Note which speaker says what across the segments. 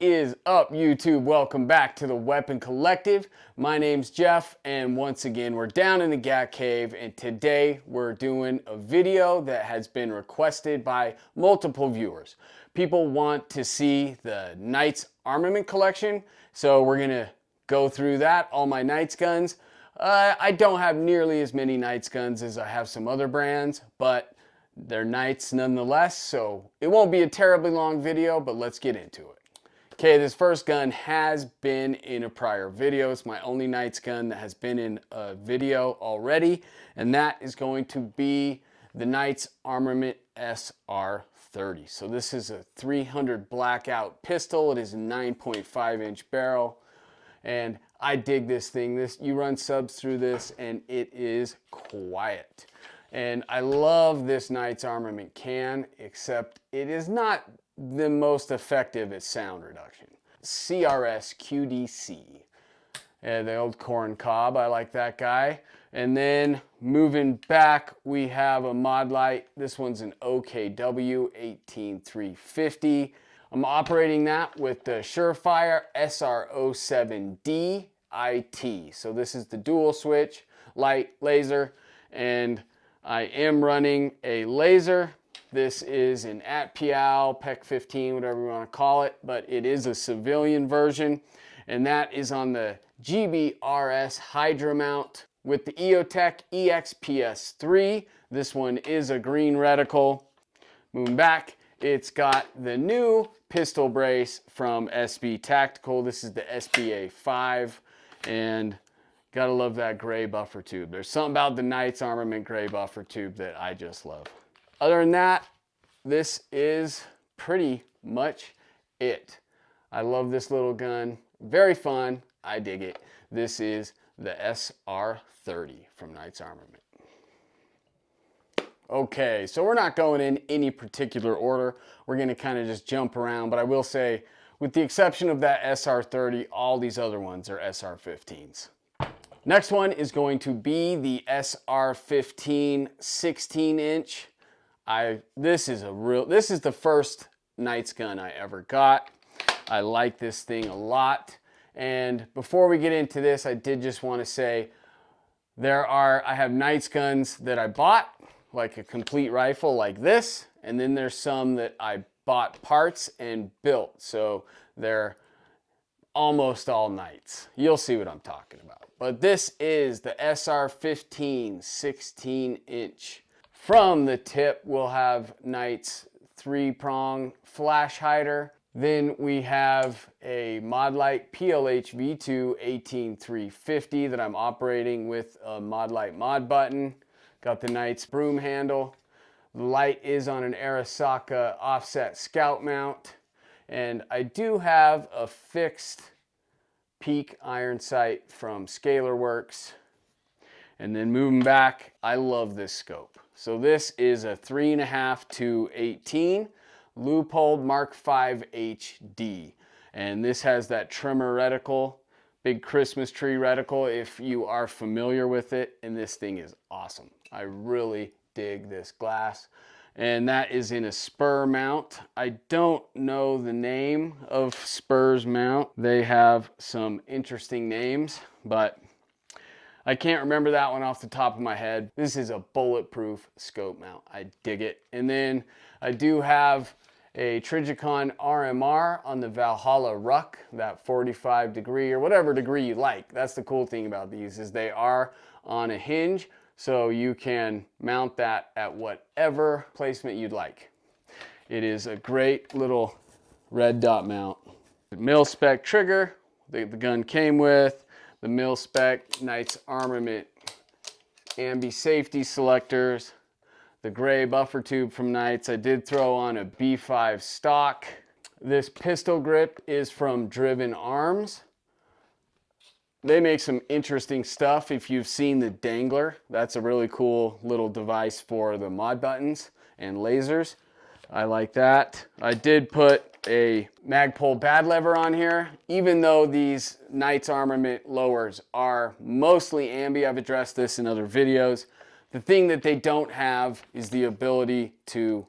Speaker 1: is up, YouTube? Welcome back to the Weapon Collective. My name's Jeff, and once again, we're down in the Gat Cave, and today we're doing a video that has been requested by multiple viewers. People want to see the Knights Armament collection, so we're gonna go through that, all my Knights guns. I don't have nearly as many Knights guns as I have some other brands, but they're Knights nonetheless, so it won't be a terribly long video, but let's get into it. Okay, this first gun has been in a prior video. It's my only Knights gun that has been in a video already, and that is going to be the Knights Armament SR30. So this is a 300 blackout pistol. It is a 9.5 inch barrel, and I dig this thing. You run subs through this and it is quiet. And I love this Knights Armament can, except it is not the most effective at sound reduction. CRS QDC. The old corn cob, I like that guy. And then moving back, we have a Mod Light. This one's an OKW 18350. I'm operating that with the Surefire SR07D IT. So this is the dual switch, light, laser, and I am running a laser. This is an ATPIAL, PEC 15, whatever you want to call it, but it is a civilian version, and that is on the GBRS Hydra mount with the EOTech EXPS3. This one is a green reticle. Moving back, it's got the new pistol brace from SB Tactical. This is the SBA5, and gotta love that gray buffer tube. There's something about the Knights Armament gray buffer tube that I just love. Other than that, this is pretty much it. I love this little gun. Very fun. I dig it. This is the SR30 from Knights Armament. Okay, so we're not going in any particular order. We're gonna kind of just jump around, but I will say, with the exception of that SR30, all these other ones are SR15s. Next one is going to be the SR15 16-inch. This is the first Knights gun I ever got. I like this thing a lot. And before we get into this, I did just want to say I have Knights guns that I bought, like a complete rifle like this, and then there's some that I bought parts and built. So they're almost all Knights. You'll see what I'm talking about. But this is the SR15 16-inch. From the tip, we'll have Knights 3-prong flash hider. Then we have a Mod Light PLH V2 18350 that I'm operating with a Mod Light mod button. Got the Knights broom handle. The light is on an Arasaka offset scout mount. And I do have a fixed peak iron sight from Scalar Works. And then moving back, I love this scope. So this is a 3.5 to 18 Leupold Mark V HD. And this has that trimmer reticle, big Christmas tree reticle if you are familiar with it. And this thing is awesome. I really dig this glass. And that is in a spur mount. I don't know the name of Spur's mount. They have some interesting names, but I can't remember that one off the top of my head. This is a bulletproof scope mount. I dig it. And then I do have a Trijicon RMR on the Valhalla Ruck, that 45 degree or whatever degree you like. That's the cool thing about these, is they are on a hinge, so you can mount that at whatever placement you'd like. It is a great little red dot mount. Mil-spec trigger, the gun came with. The mil-spec Knights Armament ambi safety selectors, the gray buffer tube from Knights. I did throw on a B5 stock. This pistol grip is from Driven Arms. They make some interesting stuff. If you've seen the dangler, that's a really cool little device for the mod buttons and lasers. I like that. I did put a Magpul bad lever on here. Even though these Knights Armament lowers are mostly ambi, I've addressed this in other videos. The thing that they don't have is the ability to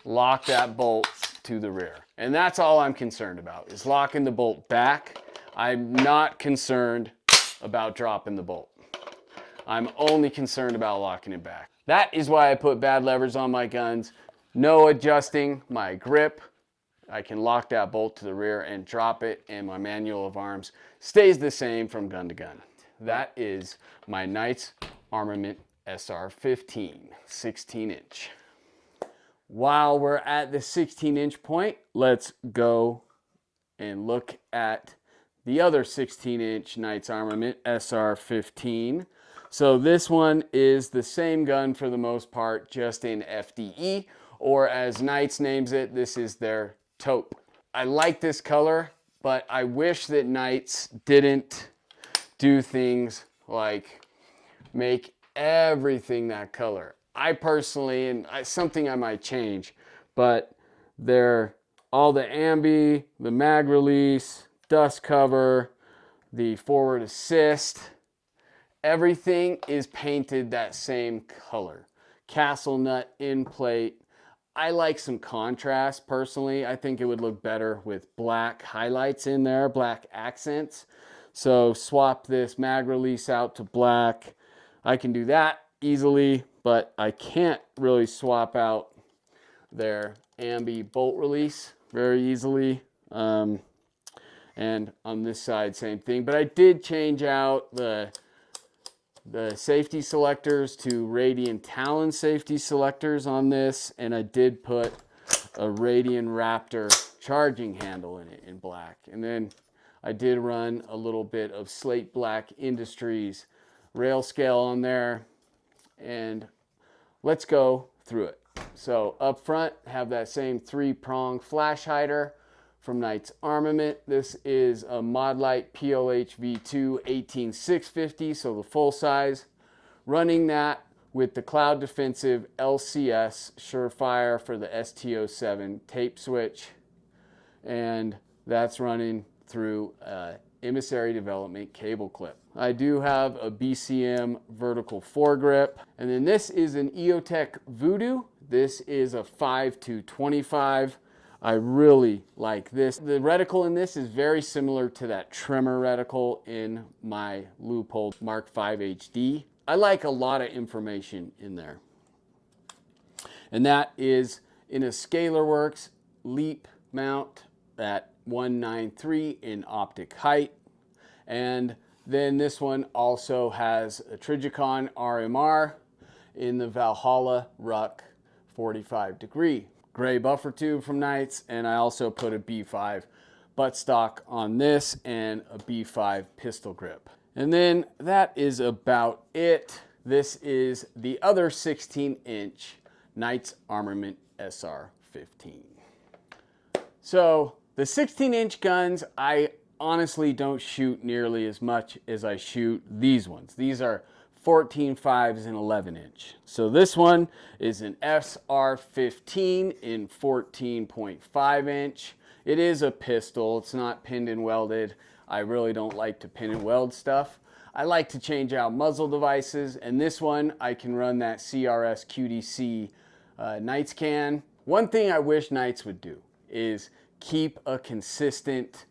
Speaker 1: lock that bolt to the rear. And that's all I'm concerned about, is locking the bolt back. I'm not concerned about dropping the bolt. I'm only concerned about locking it back. That is why I put bad levers on my guns. No adjusting my grip. I can lock that bolt to the rear and drop it, and my manual of arms stays the same from gun to gun. That is my Knights Armament SR15, 16-inch. While we're at the 16-inch point, let's go and look at the other 16-inch Knights Armament SR15. So this one is the same gun for the most part, just in FDE, or as Knights names it, this is their taupe. I like this color, but I wish that Knights didn't do things like make everything that color. I personally, and something I might change, but they're all the ambi, the mag release, dust cover, the forward assist, everything is painted that same color. Castle nut, in plate. I like some contrast personally. I think it would look better with black highlights in there, black accents. So swap this mag release out to black. I can do that easily, but I can't really swap out their ambi bolt release very easily. And on this side, same thing. But I did change out the safety selectors to Radian Talon safety selectors on this, and I did put a Radian Raptor charging handle in it in black. And then I did run a little bit of Slate Black Industries rail scale on there, and let's go through it. So up front, have that same 3-prong flash hider from Knights Armament. This is a Mod Light PLH V2 18650, so the full size. Running that with the Cloud Defensive LCS Surefire for the ST07 tape switch, and that's running through Emissary Development cable clip. I do have a BCM vertical foregrip, and then this is an EOTech Voodoo. This is a 5-25. I really like this. The reticle in this is very similar to that trimmer reticle in my Leupold Mark V HD. I like a lot of information in there. And that is in a ScalarWorks Leap mount at 193 in optic height. And then this one also has a Trijicon RMR in the Valhalla Ruck 45 degree. Gray buffer tube from Knights, and I also put a B5 buttstock on this and a B5 pistol grip. And then that is about it. This is the other 16-inch Knights Armament SR15. So the 16-inch guns, I honestly don't shoot nearly as much as I shoot these ones. These are 14.5s and 11-inch. So this one is an SR15 in 14.5 inch. It is a pistol. It's not pinned and welded. I really don't like to pin and weld stuff. I like to change out muzzle devices, and this one I can run that CRS QDC Knights can. One thing I wish Knights would do is keep a consistent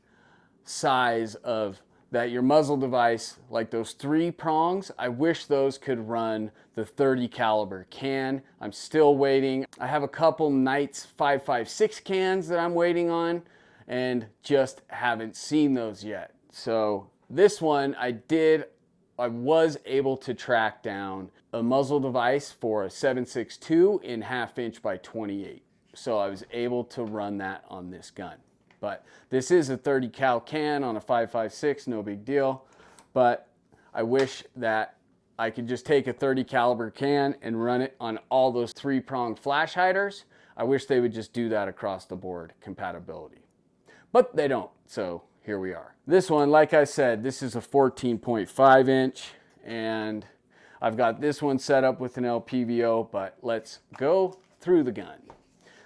Speaker 1: size of that your muzzle device, like those 3 prongs, I wish those could run the 30 caliber can. I'm still waiting. I have a couple Knights 5.56 cans that I'm waiting on and just haven't seen those yet. So this one I was able to track down a muzzle device for a 7.62 in 1/2 inch by 28. So I was able to run that on this gun. But this is a 30 cal can on a 5.56, no big deal. But I wish that I could just take a 30 caliber can and run it on all those 3-prong flash hiders. I wish they would just do that across the board compatibility. But they don't, so here we are. This one, like I said, this is a 14.5 inch, and I've got this one set up with an LPVO, but let's go through the gun.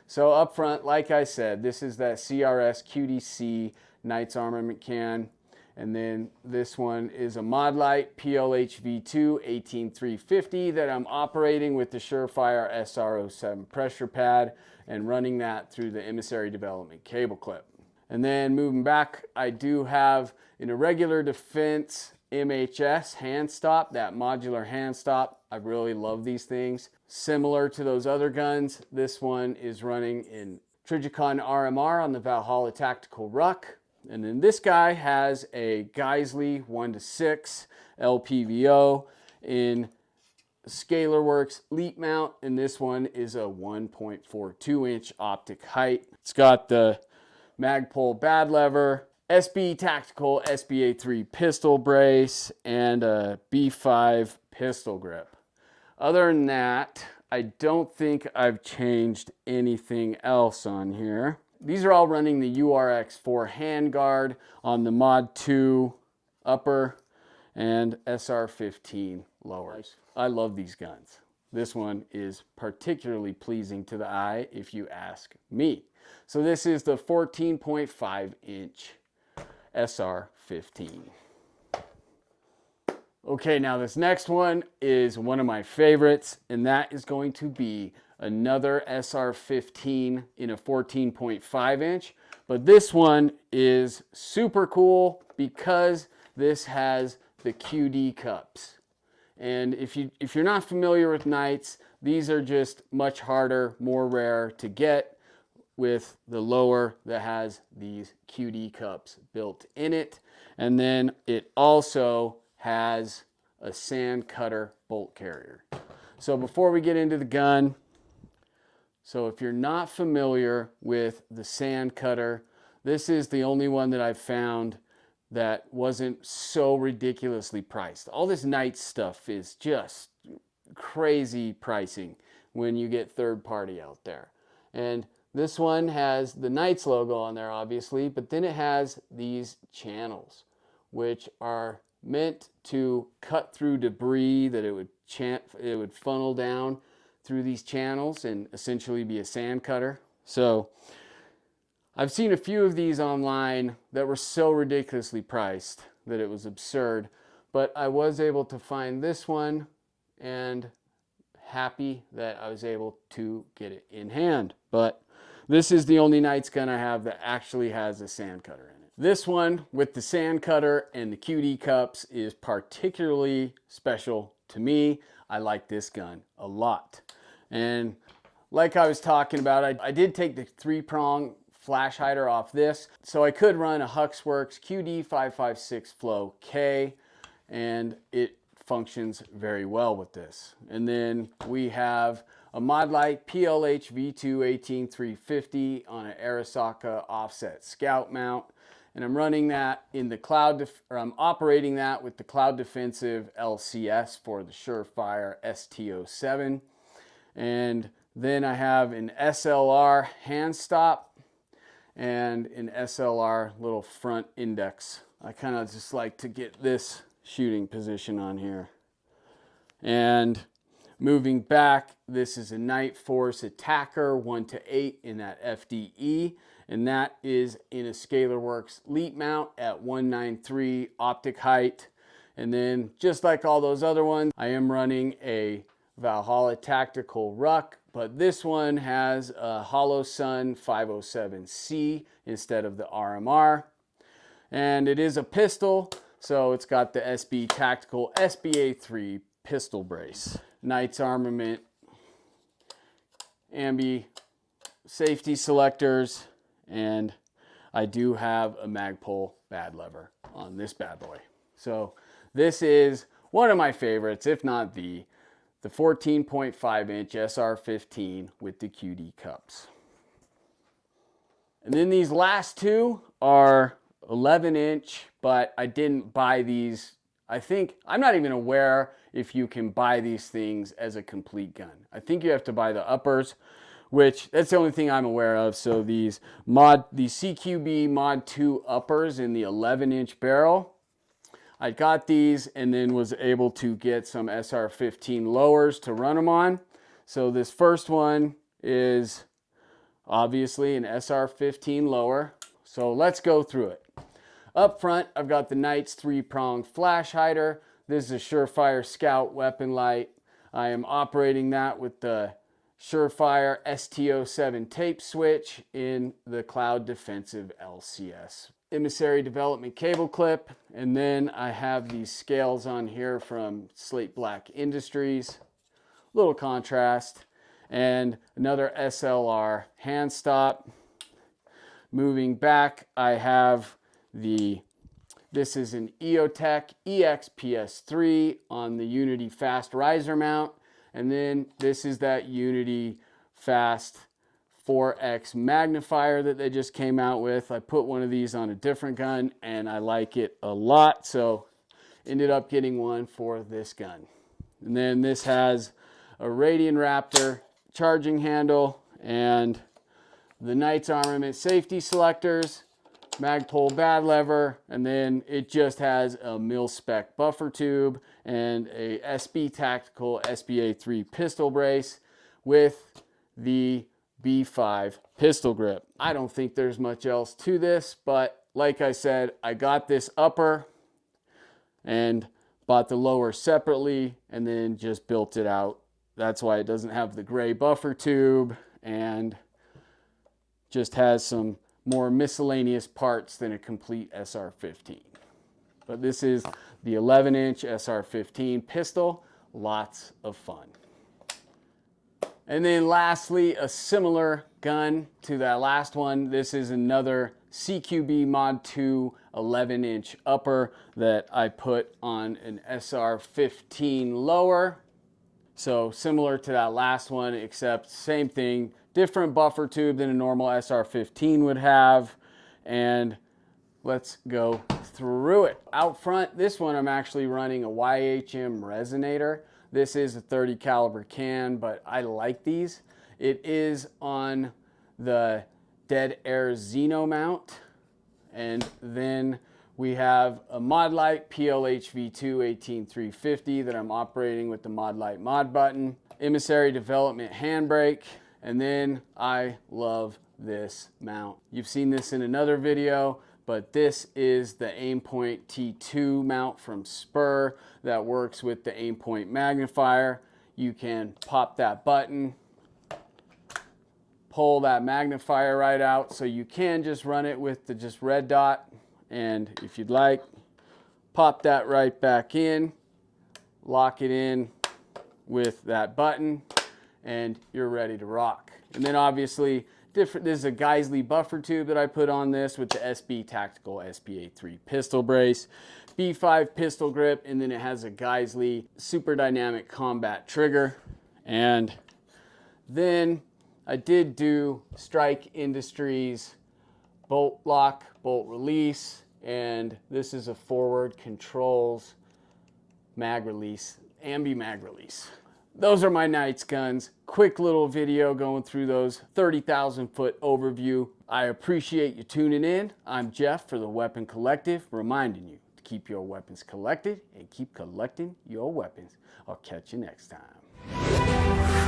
Speaker 1: So up front, like I said, this is that CRS QDC Knights Armament can. And then this one is a Mod Light PLHV2 18350 that I'm operating with the Surefire SR07 pressure pad and running that through the Emissary Development cable clip. And then moving back, I do have an Irregular Defense MHS hand stop, that modular hand stop. I really love these things. Similar to those other guns, this one is running in Trijicon RMR on the Valhalla Tactical Ruck. And then this guy has a Geisley 1:6 LPVO in ScalarWorks Leap Mount, and this one is a 1.42 inch optic height. It's got the Magpul bad lever, SB Tactical SBA3 pistol brace, and a B5 pistol grip. Other than that, I don't think I've changed anything else on here. These are all running the URX4 handguard on the Mod 2 upper and SR15 lowers. I love these guns. This one is particularly pleasing to the eye if you ask me. So this is the 14.5 inch SR15. Okay, now this next one is one of my favorites, and that is going to be another SR15 in a 14.5 inch. But this one is super cool because this has the QD cups. And if you're not familiar with Knights, these are just much harder, more rare to get with the lower that has these QD cups built in it. And then it also has a sand cutter bolt carrier. So before we get into the gun, so if you're not familiar with the sand cutter, this is the only one that I've found that wasn't so ridiculously priced. All this Knights stuff is just crazy pricing when you get third party out there. And this one has the Knights logo on there, obviously, but then it has these channels, which are meant to cut through debris that it would funnel down through these channels and essentially be a sand cutter. So I've seen a few of these online that were so ridiculously priced that it was absurd, but I was able to find this one and happy that I was able to get it in hand. But this is the only Knights gun I have that actually has a sand cutter in it. This one with the sand cutter and the QD cups is particularly special to me. I like this gun a lot. And like I was talking about, I did take the 3-prong flash hider off this, so I could run a Huxworks QD 556 Flow K, and it functions very well with this. And then we have a Mod Light PLH V2 18350 on an Arisaka offset scout mount, and I'm running that in the I'm operating that with the Cloud Defensive LCS for the Surefire ST07. And then I have an SLR hand stop and an SLR little front index. I kind of just like to get this shooting position on here. And moving back, this is a Night Force Attacker 1:8 in that FDE, and that is in a ScalarWorks Leap mount at 193 optic height. And then just like all those other ones, I am running a Valhalla Tactical Ruck, but this one has a Hollow Sun 507C instead of the RMR. And it is a pistol, so it's got the SB Tactical SBA3 pistol brace. Knights Armament, ambi safety selectors, and I do have a Magpul bad lever on this bad boy. So this is one of my favorites, if not the 14.5 inch SR15 with the QD cups. And then these last two are 11 inch, but I didn't buy these. I'm not even aware if you can buy these things as a complete gun. I think you have to buy the uppers, which that's the only thing I'm aware of. So these CQB Mod 2 uppers in the 11 inch barrel, I got these and then was able to get some SR15 lowers to run them on. So this first one is obviously an SR15 lower. So let's go through it. Up front, I've got the Knight's 3-pronged flash hider. This is a Surefire Scout weapon light. I am operating that with the Surefire STO7 tape switch in the Cloud Defensive LCS. Emissary development cable clip, and then I have these scales on here from Slate Black Industries. Little contrast, and another SLR hand stop. Moving back, I have this is an EOTech EXPS3 on the Unity Fast Riser mount, and then this is that Unity Fast 4X magnifier that they just came out with. I put one of these on a different gun and I like it a lot, so ended up getting one for this gun. And then this has a Radian Raptor charging handle and the Knight's Armament safety selectors, Magpul bad lever, and then it just has a mil-spec buffer tube and a SB Tactical SBA3 pistol brace with the B5 pistol grip. I don't think there's much else to this, but like I said, I got this upper and bought the lower separately and then just built it out. That's why it doesn't have the gray buffer tube and just has some more miscellaneous parts than a complete SR15. But this is the 11-inch SR15 pistol. Lots of fun. And then lastly, a similar gun to that last one. This is another CQB Mod 2 11-inch upper that I put on an SR15 lower. So similar to that last one, except same thing, different buffer tube than a normal SR15 would have. And let's go through it. Out front, this one I'm actually running a YHM resonator. This is a 30 caliber can, but I like these. It is on the Dead Air Xeno mount. And then we have a Mod Light PLHV2 18350 that I'm operating with the Mod Light mod button. Emissary development handbrake. And then I love this mount. You've seen this in another video, but this is the Aimpoint T2 mount from Spur that works with the Aimpoint magnifier. You can pop that button, pull that magnifier right out, so you can just run it with the just red dot, and if you'd like, pop that right back in, lock it in with that button, and you're ready to rock. And then obviously, this is a Geisley buffer tube that I put on this with the SB Tactical SBA3 pistol brace, B5 pistol grip, and then it has a Geisley super dynamic combat trigger. And then I did do Strike Industries bolt lock, bolt release, and this is a forward controls mag release, ambi mag release. Those are my Knight's guns. Quick little video going through those 30,000 foot overview. I appreciate you tuning in. I'm Jeff for the Weapon Collective, reminding you to keep your weapons collected and keep collecting your weapons. I'll catch you next time.